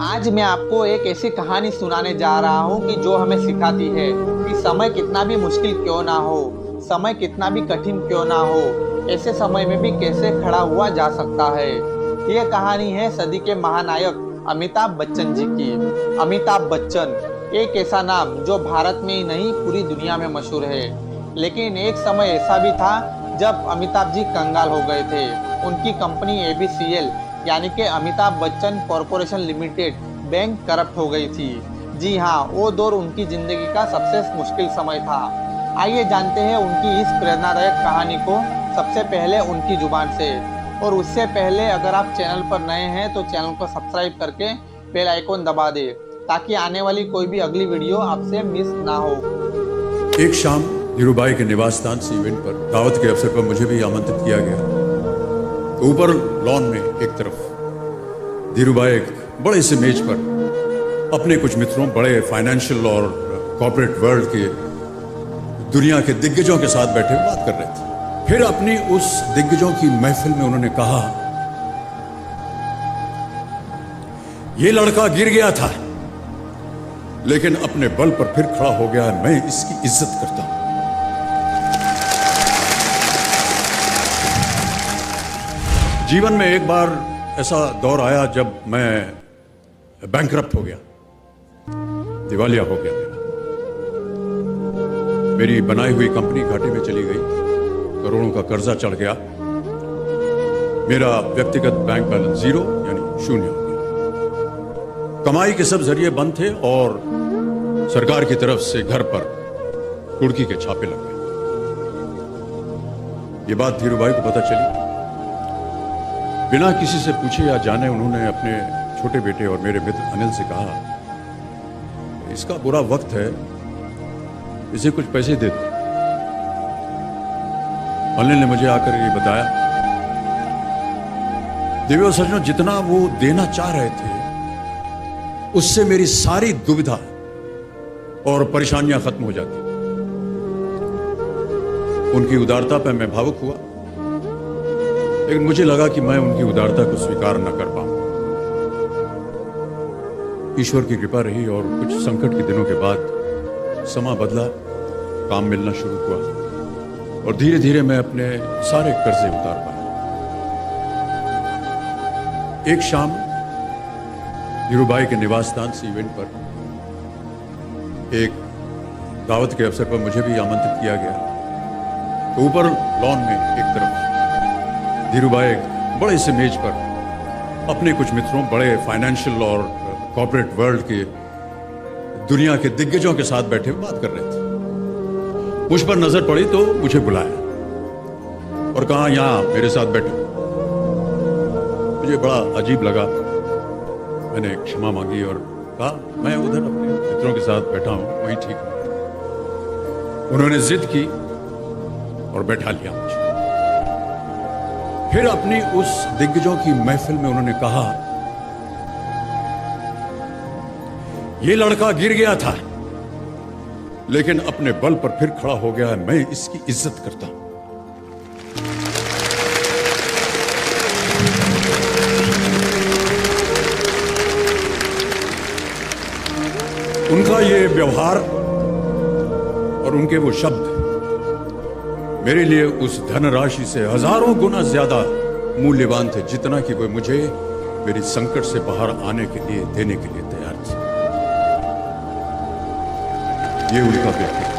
आज मैं आपको एक ऐसी कहानी सुनाने जा रहा हूँ कि जो हमें सिखाती है कि समय कितना भी मुश्किल क्यों ना हो, समय कितना भी कठिन क्यों ना हो, ऐसे समय में भी कैसे खड़ा हुआ जा सकता है। ये कहानी है सदी के महानायक अमिताभ बच्चन जी की। अमिताभ बच्चन एक ऐसा नाम जो भारत में ही नहीं पूरी दुनिया में मशहूर है। लेकिन एक समय ऐसा भी था जब अमिताभ जी कंगाल हो गए थे। उनकी कंपनी ABCL यानी कि Amitabh Bachchan corporation limited bank corrupt हो गई थी। जी हाँ, वो दौर उनकी जिंदगी का सबसे मुश्किल समय था। आइए जानते हैं उनकी इस प्रेरणादायक कहानी को सबसे पहले उनकी जुबान से। और उससे पहले अगर आप चैनल पर नए हैं तो चैनल को सब्सक्राइब करके बेल आइकॉन दबा दें ताकि आने वाली कोई भी अगली वीडियो आपसे मिस ना हो। एक शाम धीरूभाई के निवास स्थान से इवेंट पर दावत के अवसर पर मुझे भी आमंत्रित किया गया। तो ऊपर लॉन में एक तरफ धीरूभाई एक बड़े से मेज पर अपने कुछ मित्रों, बड़े फाइनेंशियल और कॉर्पोरेट वर्ल्ड के दुनिया के दिग्गजों के साथ बैठे बात कर रहे थे। फिर अपनी उस दिग्गजों की महफिल में उन्होंने कहा, यह लड़का गिर गया था लेकिन अपने बल पर फिर खड़ा हो गया है, मैं इसकी इज्जत करता हूं। जीवन में एक बार ऐसा दौर आया जब मैं बैंकरप्ट हो गया, दिवालिया हो गया। मेरी बनाई हुई कंपनी घाटे में चली गई, करोड़ों का कर्जा चढ़ गया, मेरा व्यक्तिगत बैंक बैलेंस जीरो यानी शून्य हो गया। कमाई के सब जरिए बंद थे और सरकार की तरफ से घर पर कुर्की के छापे लग गए। ये बात धीरूभाई को पता चली। बिना किसी से पूछे या जाने उन्होंने अपने छोटे बेटे और मेरे मित्र अनिल से कहा, इसका बुरा वक्त है, इसे कुछ पैसे दे दो। अनिल ने मुझे आकर ये बताया, देवियों सज्जनों, जितना वो देना चाह रहे थे उससे मेरी सारी दुविधा और परेशानियां खत्म हो जाती। उनकी उदारता पर मैं भावुक हुआ, लेकिन मुझे लगा कि मैं उनकी उदारता को स्वीकार न कर पाऊं। ईश्वर की कृपा रही और कुछ संकट के दिनों के बाद समा बदला, काम मिलना शुरू हुआ और धीरे धीरे मैं अपने सारे कर्जे उतार पाया। एक शाम धीरूभाई के निवास स्थान से इवेंट पर एक दावत के अवसर पर मुझे भी आमंत्रित किया गया। तो ऊपर लॉन में एक तरफ धीरूभाई एक बड़े से मेज पर अपने कुछ मित्रों, बड़े फाइनेंशियल और कॉर्पोरेट वर्ल्ड के दुनिया के दिग्गजों के साथ बैठे बात कर रहे थे। मुझ पर नजर पड़ी तो मुझे बुलाया और कहा, यहां मेरे साथ बैठो। मुझे बड़ा अजीब लगा, मैंने क्षमा मांगी और कहा, मैं उधर अपने मित्रों के साथ बैठा हूं, वहीं ठीक हूं। उन्होंने जिद की और बैठा लिया मुझे। फिर अपनी उस दिग्गजों की महफिल में उन्होंने कहा, यह लड़का गिर गया था लेकिन अपने बल पर फिर खड़ा हो गया है, मैं इसकी इज्जत करता हूं। उनका ये व्यवहार और उनके वो शब्द मेरे लिए उस धनराशि से हजारों गुना ज्यादा मूल्यवान थे, जितना कि वो मुझे मेरी संकट से बाहर आने के लिए देने के लिए तैयार थे। ये उनका व्यक्तित्व।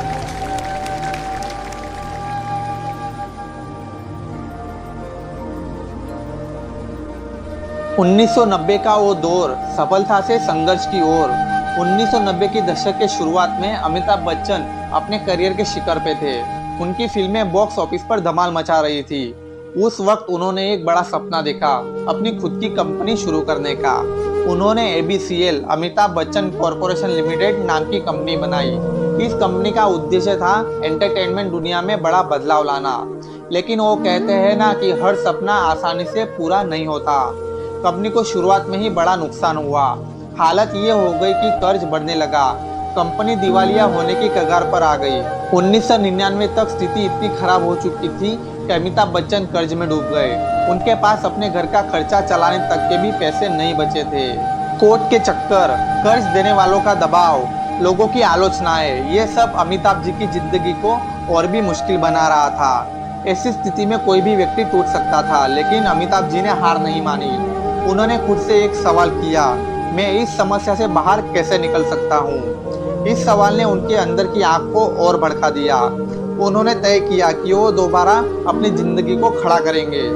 उन्नीस 1990 का वो दौर सफलता से संघर्ष की ओर। 1990 के दशक के शुरुआत में अमिताभ बच्चन अपने करियर के शिखर पे थे। उनकी फिल्में बॉक्स ऑफिस पर धमाल मचा रही थी। उस वक्त उन्होंने एक बड़ा सपना देखा, अपनी खुद की कंपनी शुरू करने का। उन्होंने ABCL Amitabh Bachchan corporation limited नाम की कंपनी बनाई। इस कंपनी का उद्देश्य था एंटरटेनमेंट दुनिया में बड़ा बदलाव लाना। लेकिन वो कहते हैं ना कि हर सपना आसानी से पूरा नहीं होता। कंपनी को शुरुआत में ही बड़ा नुकसान हुआ। हालत ये हो गई कि कर्ज बढ़ने लगा, कंपनी दिवालिया होने की कगार पर आ गई। 1999 तक स्थिति इतनी खराब हो चुकी थी कि अमिताभ बच्चन कर्ज में डूब गए। उनके पास अपने घर का खर्चा चलाने तक के भी पैसे नहीं बचे थे। कोर्ट के चक्कर, कर्ज देने वालों का दबाव, लोगों की आलोचनाएं, ये सब अमिताभ जी की जिंदगी को और भी मुश्किल बना रहा था। ऐसी स्थिति में कोई भी व्यक्ति टूट सकता था, लेकिन अमिताभ जी ने हार नहीं मानी। उन्होंने खुद से एक सवाल किया, मैं इस समस्या से बाहर कैसे निकल सकता हूँ। इस सवाल ने उनके अंदर की आग को और भड़का दिया। उन्होंने तय किया कि वो दोबारा अपनी जिंदगी को खड़ा करेंगे।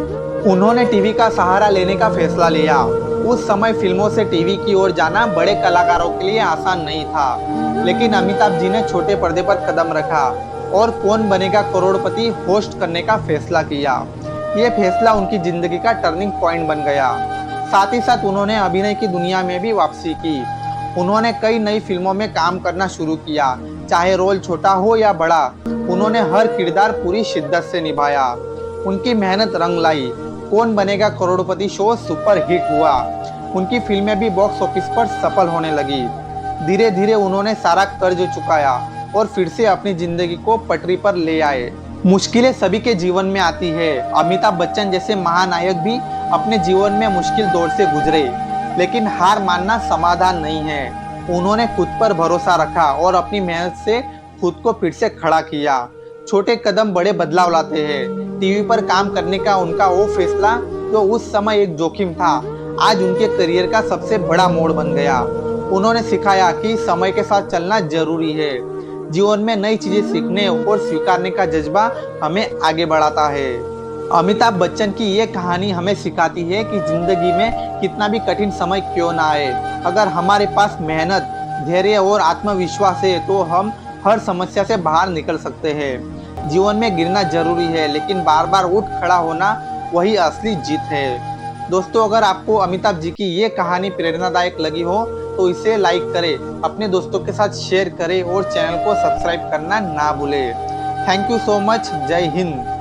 उन्होंने टीवी का सहारा लेने का फैसला लिया। उस समय फिल्मों से टीवी की ओर जाना बड़े कलाकारों के लिए आसान नहीं था, लेकिन अमिताभ जी ने छोटे पर्दे पर कदम रखा और कौन बनेगा करोड़पति होस्ट करने का फैसला किया। ये फैसला उनकी जिंदगी का टर्निंग पॉइंट बन गया। साथ ही साथ उन्होंने अभिनय की दुनिया में भी वापसी की। उन्होंने कई नई फिल्मों में काम करना शुरू किया, चाहे रोल छोटा हो या बड़ा। उन्होंने हर किरदार पूरी शिद्दत से निभाया। उनकी मेहनत रंग लाई। कौन बनेगा करोड़पति शो सुपर हिट हुआ। उनकी फिल्में भी बॉक्स ऑफिस पर सफल होने लगी। धीरे धीरे उन्होंने सारा कर्ज चुकाया और फिर से अपनी जिंदगी को पटरी पर ले आए। मुश्किलें सभी के जीवन में आती है। अमिताभ बच्चन जैसे महानायक भी अपने जीवन में मुश्किल दौर से गुजरे, लेकिन हार मानना समाधान नहीं है। उन्होंने खुद पर भरोसा रखा और अपनी मेहनत से खुद को फिर से खड़ा किया। छोटे कदम बड़े बदलाव लाते हैं। टीवी पर काम करने का उनका वो फैसला जो उस समय एक जोखिम था, आज उनके करियर का सबसे बड़ा मोड़ बन गया। उन्होंने सिखाया कि समय के साथ चलना जरूरी है। जीवन में नई चीजें सीखने और स्वीकारने का जज्बा हमें आगे बढ़ाता है। अमिताभ बच्चन की ये कहानी हमें सिखाती है कि जिंदगी में कितना भी कठिन समय क्यों ना आए, अगर हमारे पास मेहनत, धैर्य और आत्मविश्वास है तो हम हर समस्या से बाहर निकल सकते हैं। जीवन में गिरना जरूरी है, लेकिन बार बार उठ खड़ा होना वही असली जीत है। दोस्तों, अगर आपको अमिताभ जी की ये कहानी प्रेरणादायक लगी हो तो इसे लाइक करें, अपने दोस्तों के साथ शेयर करें और चैनल को सब्सक्राइब करना ना भूलें। Thank you so much. जय हिंद।